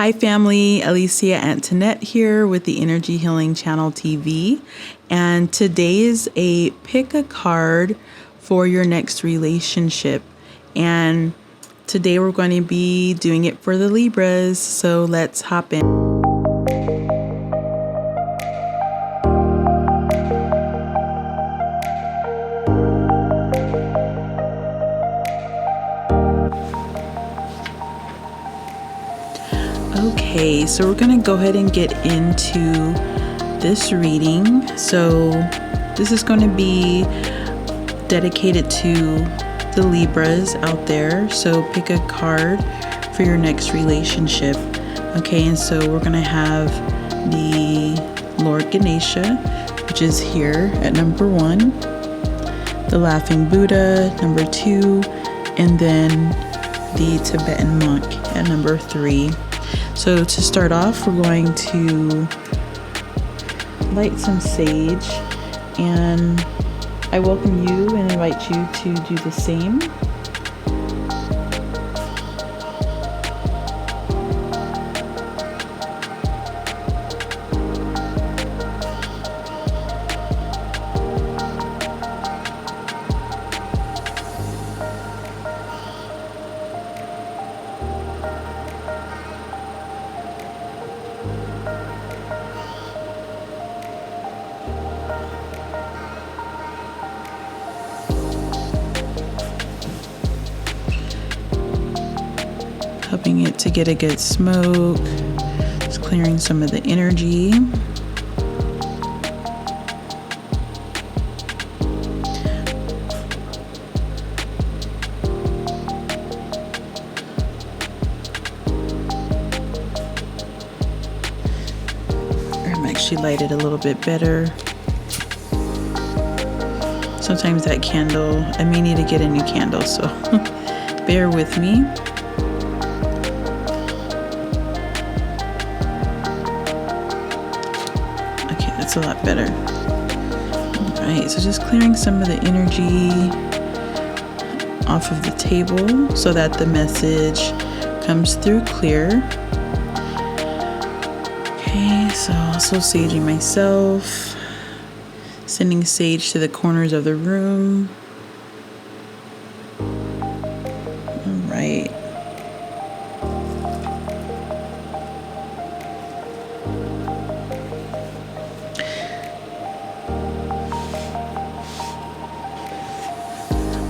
Hi family, Alisia Antoinette here with the Energy Healing Channel TV, and today is a pick a card for your next relationship, and today we're going to be doing it for the Libras, so let's hop in. Okay, so we're going to go ahead and get into this reading. So this is going to be dedicated to the Libras out there. So pick a card for your next relationship. Okay, and so we're going to have the Lord Ganesha, which is here at number 1, the Laughing Buddha, number 2, and then the Tibetan monk at number 3. So to start off, we're going to light some sage, and I welcome you and invite you to do the same. Helping it to get a good smoke, just clearing some of the energy. I'm actually light it a little bit better. Sometimes that candle, I may need to get a new candle, so bear with me. It's a lot better. Alright, so just clearing some of the energy off of the table so that the message comes through clear. Okay, so also saging myself, sending sage to the corners of the room. Alright.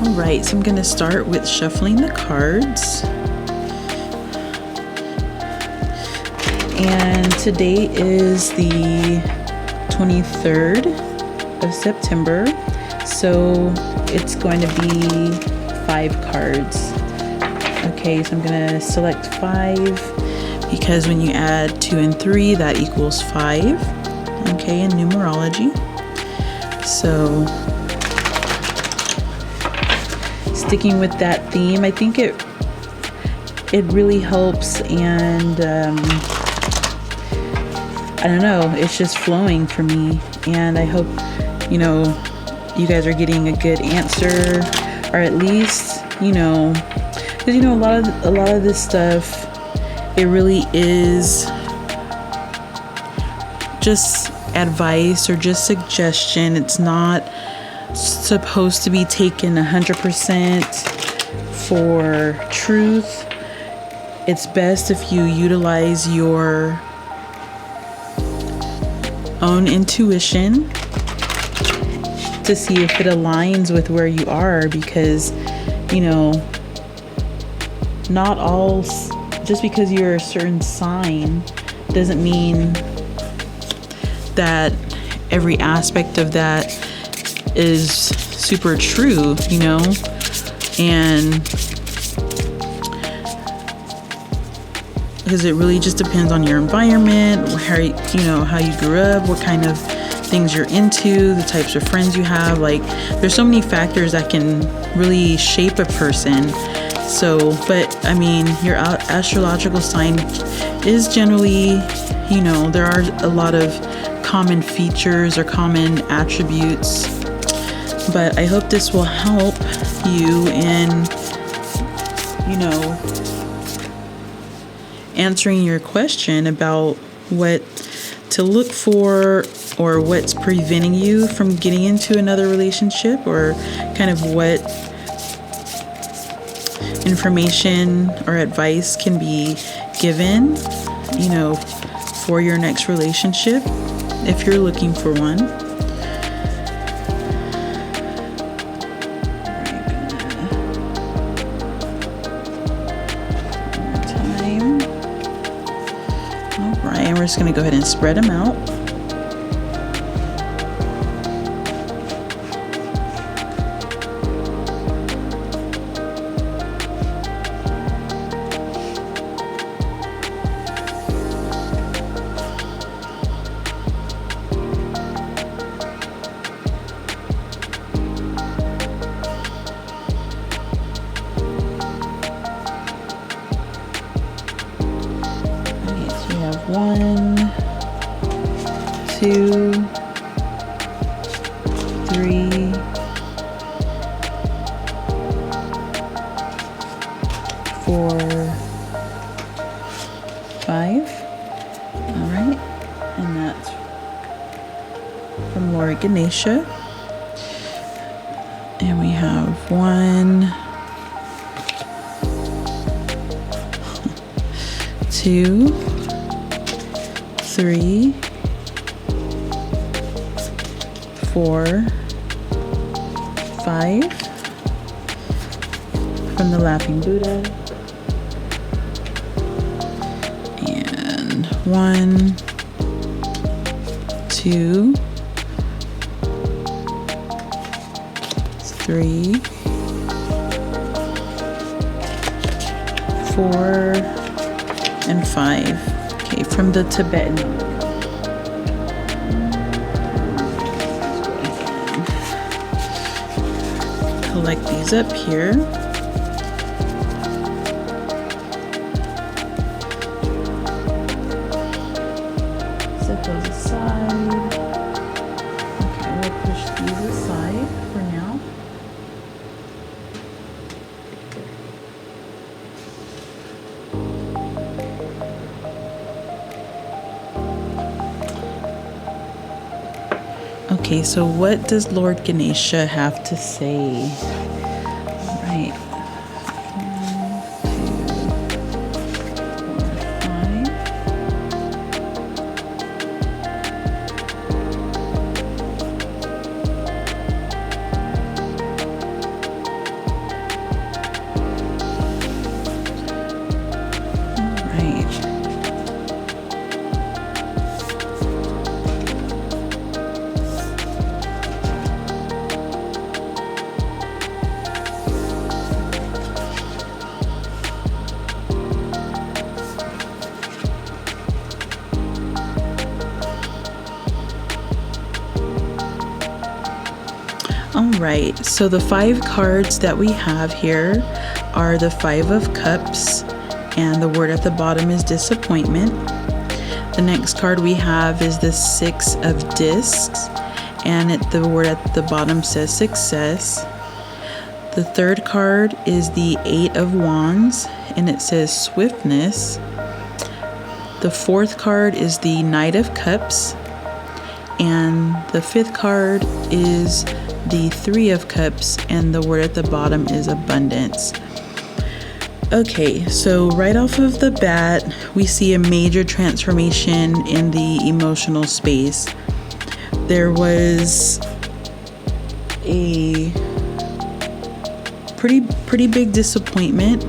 Alright, so I'm going to start with shuffling the cards. And today is the 23rd of September, so it's going to be 5 cards. Okay, so I'm going to select 5 because when you add 2 and 3, that equals 5. Okay, in numerology. So sticking with that theme, I think it really helps, and I don't know, it's just flowing for me, and I hope you guys are getting a good answer, or at least because a lot of this stuff, it really is just advice or just suggestion. It's not supposed to be taken 100% for truth. It's best if you utilize your own intuition to see if it aligns with where you are, because not all, just because you're a certain sign doesn't mean that every aspect of that is super true, and because it really just depends on your environment, how you grew up, what kind of things you're into, the types of friends you have. Like, there's so many factors that can really shape a person. So, but I mean, your astrological sign is generally, there are a lot of common features or common attributes. But I hope this will help you in, answering your question about what to look for or what's preventing you from getting into another relationship, or kind of what information or advice can be given, for your next relationship if you're looking for one. Alright, we're just going to go ahead and spread them out. One, two, three, four, five. All right, and that's from Laura Ganesha. And we have 1, 2, 3, 4, 5 from the Laughing Buddha, and 1, 2, 3, 4, and 5. Okay, from the Tibetan. Collect these up here. Set those aside. Okay, we'll push these aside for now. Okay, so what does Lord Ganesha have to say? All right. 5. All right, so the 5 cards that we have here are the 5 of Cups, and the word at the bottom is disappointment. The next card we have is the 6 of Discs, and the word at the bottom says success. The third card is the 8 of Wands, and it says swiftness. The fourth card is the Knight of Cups, and the fifth card is the 3 of Cups, and the word at the bottom is abundance. Okay, so right off of the bat, we see a major transformation in the emotional space. There was a pretty big disappointment.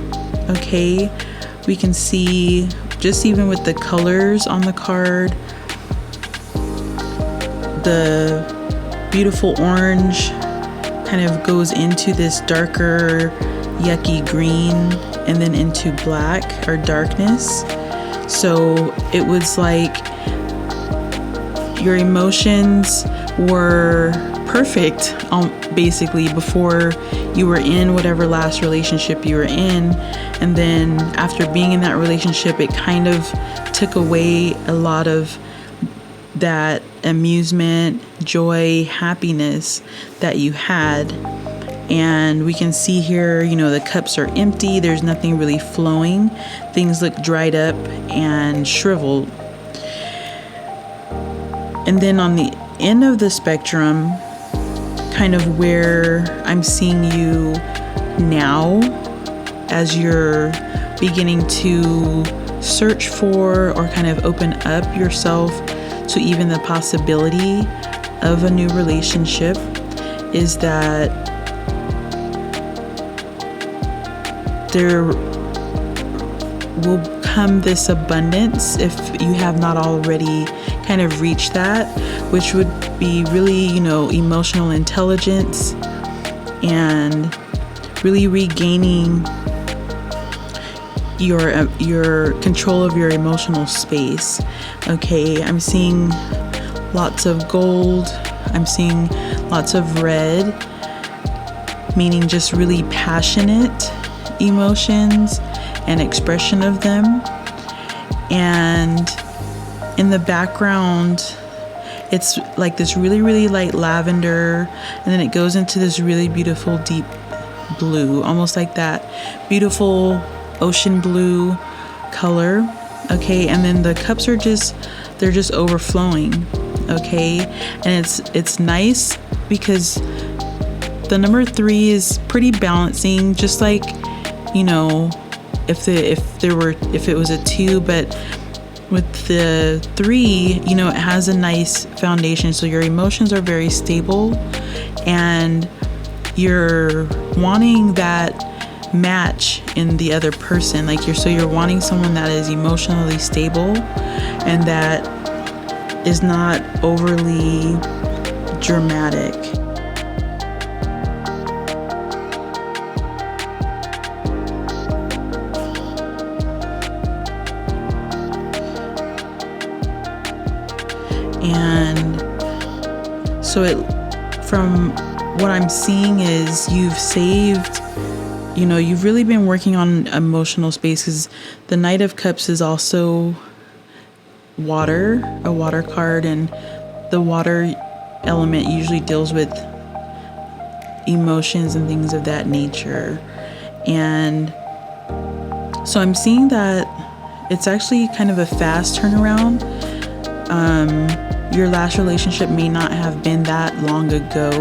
Okay, we can see just even with the colors on the card, the beautiful orange kind of goes into this darker yucky green and then into black or darkness. So it was like your emotions were perfect basically before you were in whatever last relationship you were in, and then after being in that relationship, it kind of took away a lot of that amusement, joy, happiness that you had. And we can see here, the cups are empty. There's nothing really flowing. Things look dried up and shriveled. And then on the end of the spectrum, kind of where I'm seeing you now, as you're beginning to search for or kind of open up yourself to even the possibility of a new relationship, is that there will come this abundance, if you have not already kind of reached that, which would be really, emotional intelligence and really regaining your control of your emotional space. Okay, I'm seeing lots of gold. I'm seeing lots of red, meaning just really passionate emotions and expression of them. And in the background, it's like this really, really light lavender, and then it goes into this really beautiful deep blue, almost like that beautiful ocean blue color. Okay, and then the cups are they're just overflowing. Okay, and it's nice because the number 3 is pretty balancing, just like, if it was a 2, but with the 3, it has a nice foundation. So your emotions are very stable, and you're wanting that match in the other person. You're wanting someone that is emotionally stable and that is not overly dramatic. And so from what I'm seeing is you've saved, you've really been working on emotional space, because the Knight of Cups is also a water card, and the water element usually deals with emotions and things of that nature. And so I'm seeing that it's actually kind of a fast turnaround. Your last relationship may not have been that long ago,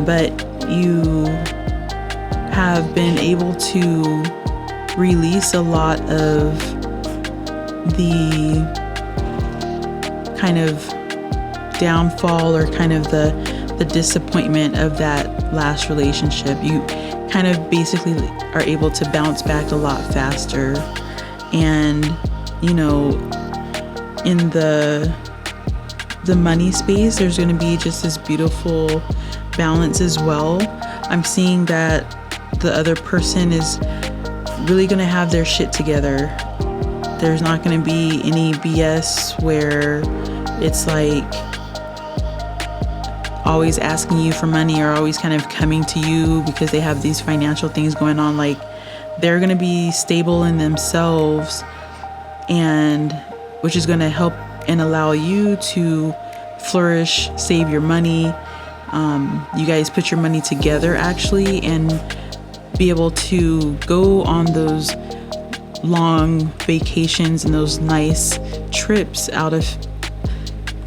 but you have been able to release a lot of the kind of downfall or kind of the disappointment of that last relationship. You kind of basically are able to bounce back a lot faster. And, in the money space, there's going to be just this beautiful balance as well. I'm seeing that the other person is really going to have their shit together. There's not going to be any BS where it's like always asking you for money or always kind of coming to you because they have these financial things going on. Like, they're going to be stable in themselves, and which is going to help and allow you to flourish, save your money. You guys put your money together actually, and be able to go on those long vacations and those nice trips out of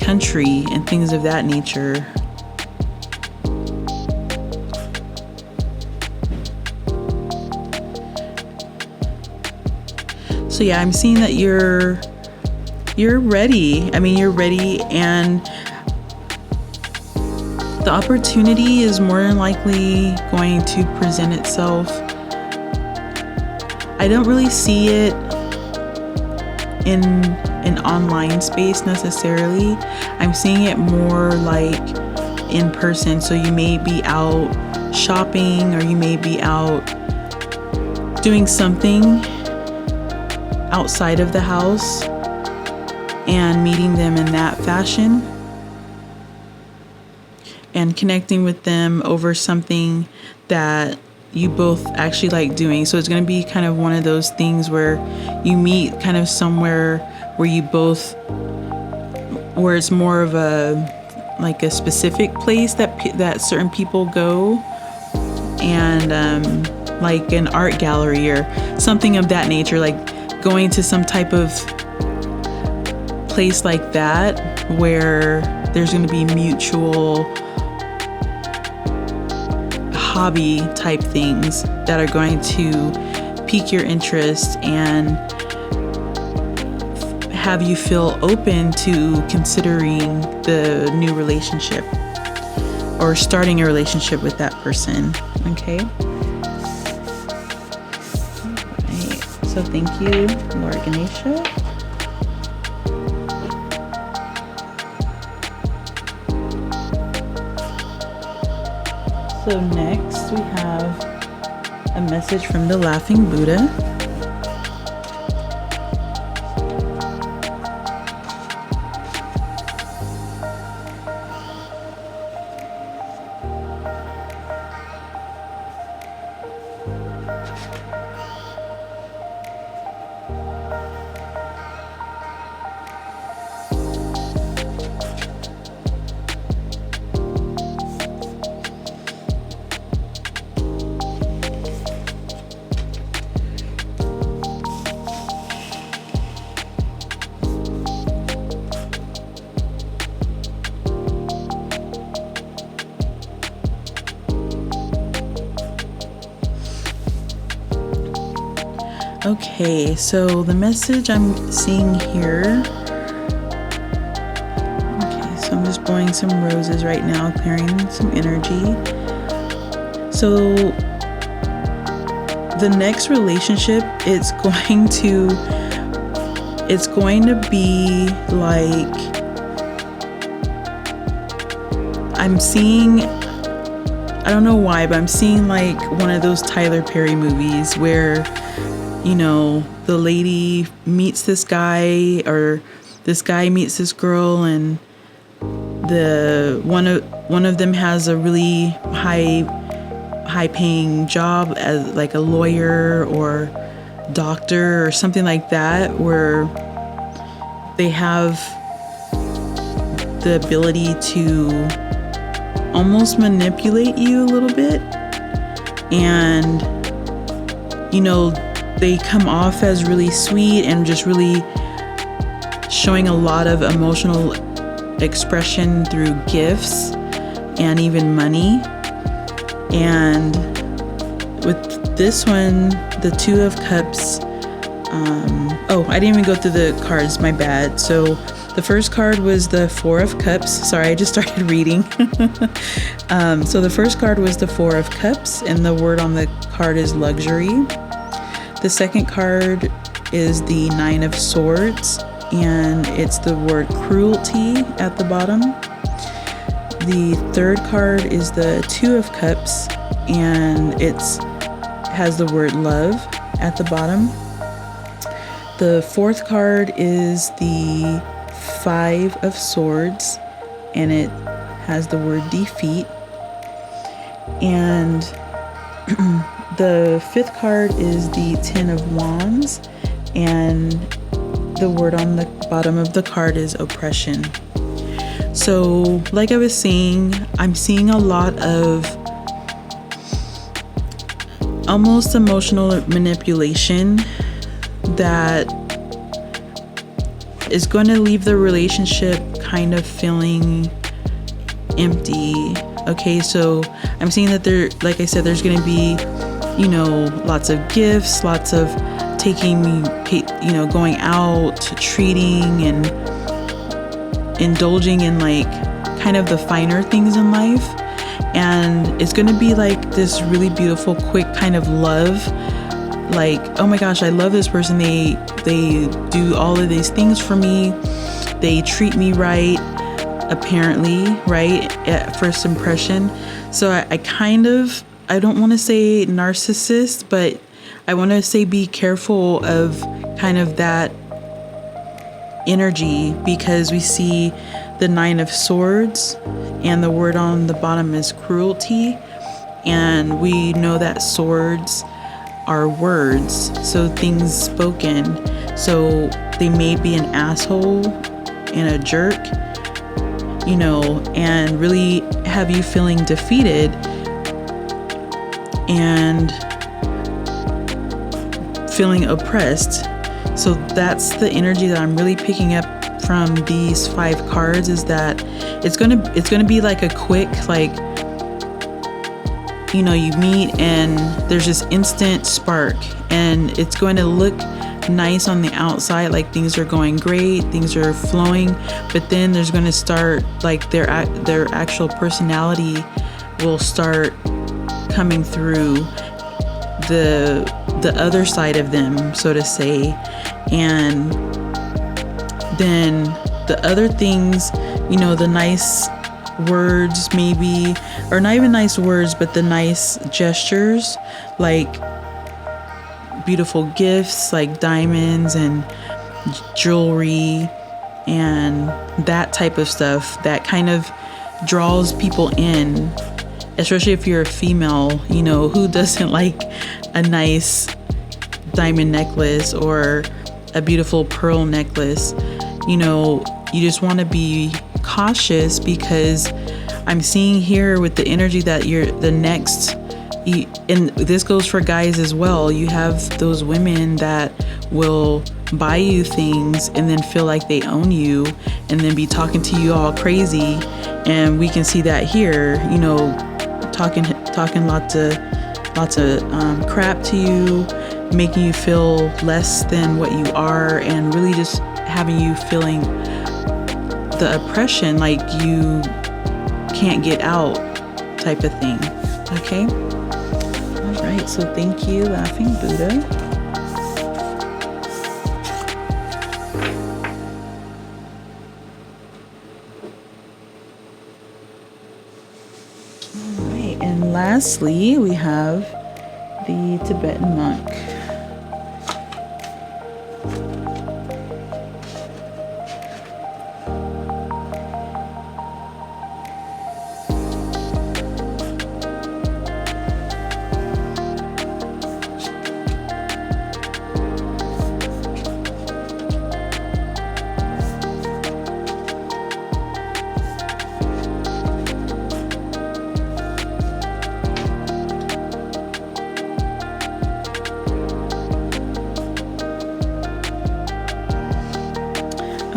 country and things of that nature. So yeah, I'm seeing that you're ready. I mean, you're ready, and the opportunity is more than likely going to present itself. I don't really see it in an online space necessarily. I'm seeing it more like in person. So you may be out shopping, or you may be out doing something outside of the house and meeting them in that fashion and connecting with them over something that you both actually like doing. So it's going to be kind of one of those things where you meet kind of somewhere where you both, where it's more of a like a specific place that certain people go, and like an art gallery or something of that nature, like going to some type of place like that where there's going to be mutual hobby type things that are going to pique your interest and have you feel open to considering the new relationship or starting a relationship with that person. Okay. Alright. So thank you, Lord Ganesha. So next we have a message from the Laughing Buddha. Okay, so the message I'm seeing here. Okay, so I'm just blowing some roses right now, clearing some energy. So the next relationship, it's going to be like, I'm seeing, I don't know why, but I'm seeing like one of those Tyler Perry movies where, you know, the lady meets this guy or this guy meets this girl, and the one of them has a really high paying job as like a lawyer or doctor or something like that, where they have the ability to almost manipulate you a little bit, and you know, they come off as really sweet and just really showing a lot of emotional expression through gifts and even money. And with this one, the Two of Cups, I didn't even go through the cards, my bad. So the first card was the Four of Cups. Sorry, I just started reading. So the first card was the Four of Cups, and the word on the card is luxury. The second card is the Nine of Swords, and it's the word cruelty at the bottom. The third card is the Two of Cups, and it has the word love at the bottom. The fourth card is the Five of Swords, and it has the word defeat. And the fifth card is the Ten of Wands, and the word on the bottom of the card is oppression. So, like I was saying, I'm seeing a lot of almost emotional manipulation that is going to leave the relationship kind of feeling empty. Okay, so I'm seeing that there, like I said, there's going to be, you know, lots of gifts, lots of going out, treating and indulging in like kind of the finer things in life. And it's going to be like this really beautiful, quick kind of love. Like, oh my gosh, I love this person. They do all of these things for me. They treat me right, apparently, right, at first impression. So I don't want to say narcissist, but I want to say be careful of kind of that energy, because we see the Nine of Swords and the word on the bottom is cruelty, and we know that swords are words, so things spoken. So they may be an asshole and a jerk, and really have you feeling defeated and feeling oppressed. So that's the energy that I'm really picking up from these 5 cards, is that it's gonna be like a quick, like, you meet and there's this instant spark, and it's going to look nice on the outside, like things are going great, things are flowing, but then there's going to start, like, their actual personality will start coming through the other side of them, so to say. And then the other things, the nice words, maybe, or not even nice words, but the nice gestures, like beautiful gifts like diamonds and jewelry and that type of stuff, that kind of draws people in, especially if you're a female. Who doesn't like a nice diamond necklace or a beautiful pearl necklace? You just want to be cautious, because I'm seeing here with the energy that you're the next, and this goes for guys as well. You have those women that will buy you things and then feel like they own you, and then be talking to you all crazy. And we can see that here, talking lots of crap to you, making you feel less than what you are, and really just having you feeling the oppression, like you can't get out, type of thing. Okay. All right. So thank you, Laughing Buddha. All right. And lastly, we have the Tibetan monk.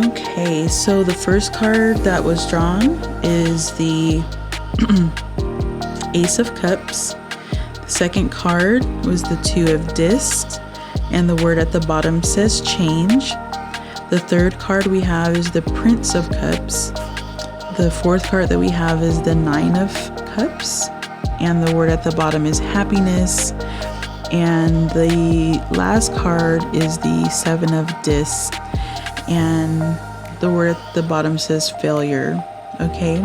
Okay, so the first card that was drawn is the Ace of Cups. The second card was the Two of Discs, and the word at the bottom says change. The third card we have is the Prince of Cups. The fourth card that we have is the Nine of Cups, and the word at the bottom is happiness. And the last card is the Seven of Discs, and the word at the bottom says failure. Okay.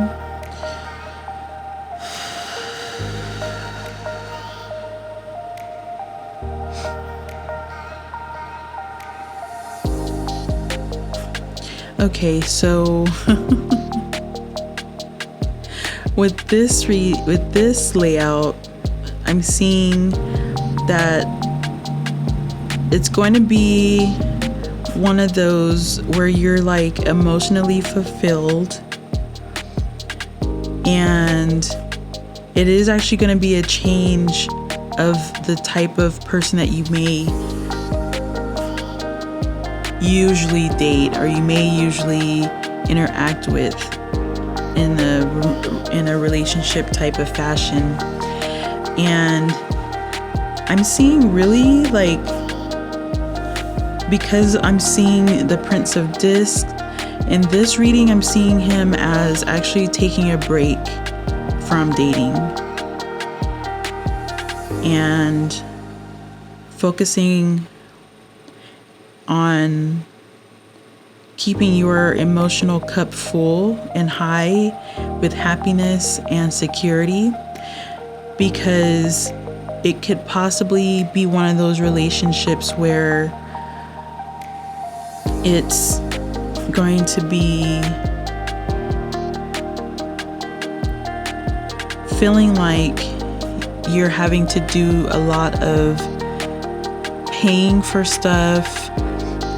Okay, so with this layout, I'm seeing that it's going to be one of those where you're like emotionally fulfilled, and it is actually going to be a change of the type of person that you may usually date, or you may usually interact with in a relationship type of fashion. And I'm seeing really, like, because I'm seeing the Prince of Discs in this reading, I'm seeing him as actually taking a break from dating and focusing on keeping your emotional cup full and high with happiness and security, because it could possibly be one of those relationships where it's going to be feeling like you're having to do a lot of paying for stuff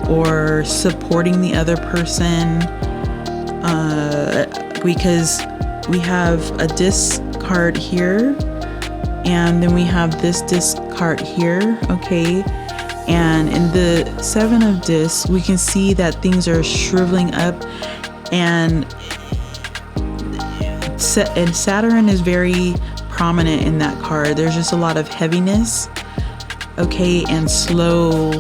or supporting the other person, because we have a disc card here, and then we have this disc card here, okay? And in the Seven of Discs, we can see that things are shriveling up, and Saturn is very prominent in that card. There's just a lot of heaviness, okay, and slow,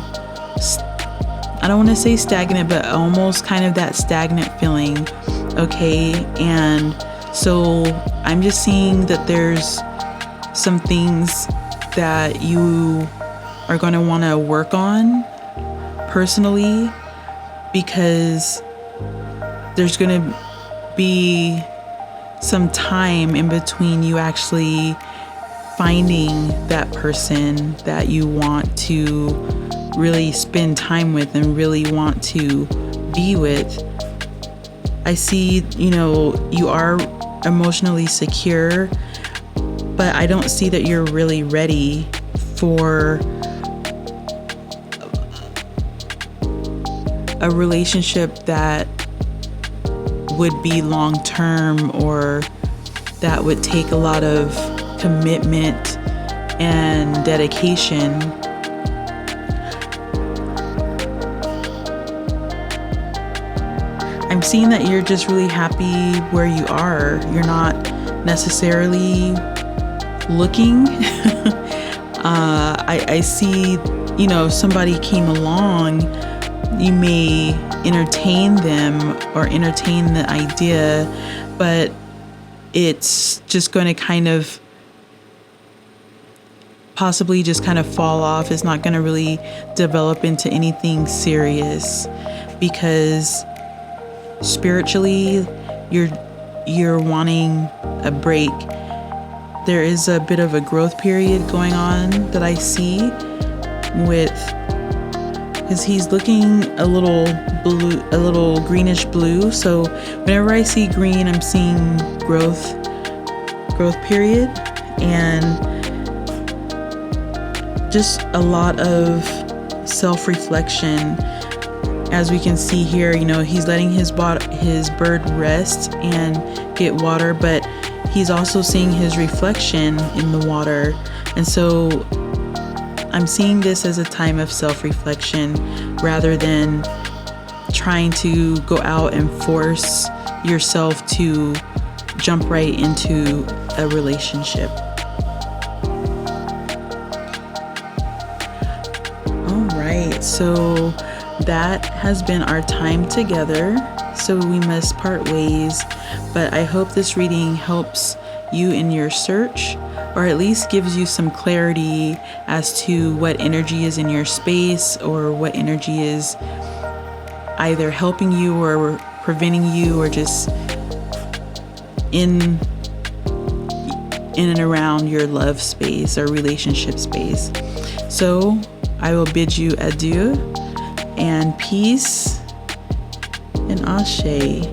I don't want to say stagnant, but almost kind of that stagnant feeling, okay? And so I'm just seeing that there's some things that you are going to want to work on personally, because there's going to be some time in between you actually finding that person that you want to really spend time with and really want to be with. I see, you are emotionally secure, but I don't see that you're really ready for a relationship that would be long-term, or that would take a lot of commitment and dedication. I'm seeing that you're just really happy where you are. You're not necessarily looking. I see, if somebody came along, you may entertain them or entertain the idea, but it's just going to kind of possibly just kind of fall off. It's not going to really develop into anything serious, because spiritually you're wanting a break. There is a bit of a growth period going on that I see because he's looking a little blue, a little greenish blue. So whenever I see green, I'm seeing growth period, and just a lot of self-reflection. As we can see here, he's letting his bird rest and get water, but he's also seeing his reflection in the water. And so I'm seeing this as a time of self-reflection rather than trying to go out and force yourself to jump right into a relationship. All right, so that has been our time together. So we must part ways, but I hope this reading helps you in your search, or at least gives you some clarity as to what energy is in your space, or what energy is either helping you or preventing you, or just in and around your love space or relationship space. So I will bid you adieu and peace and ashe.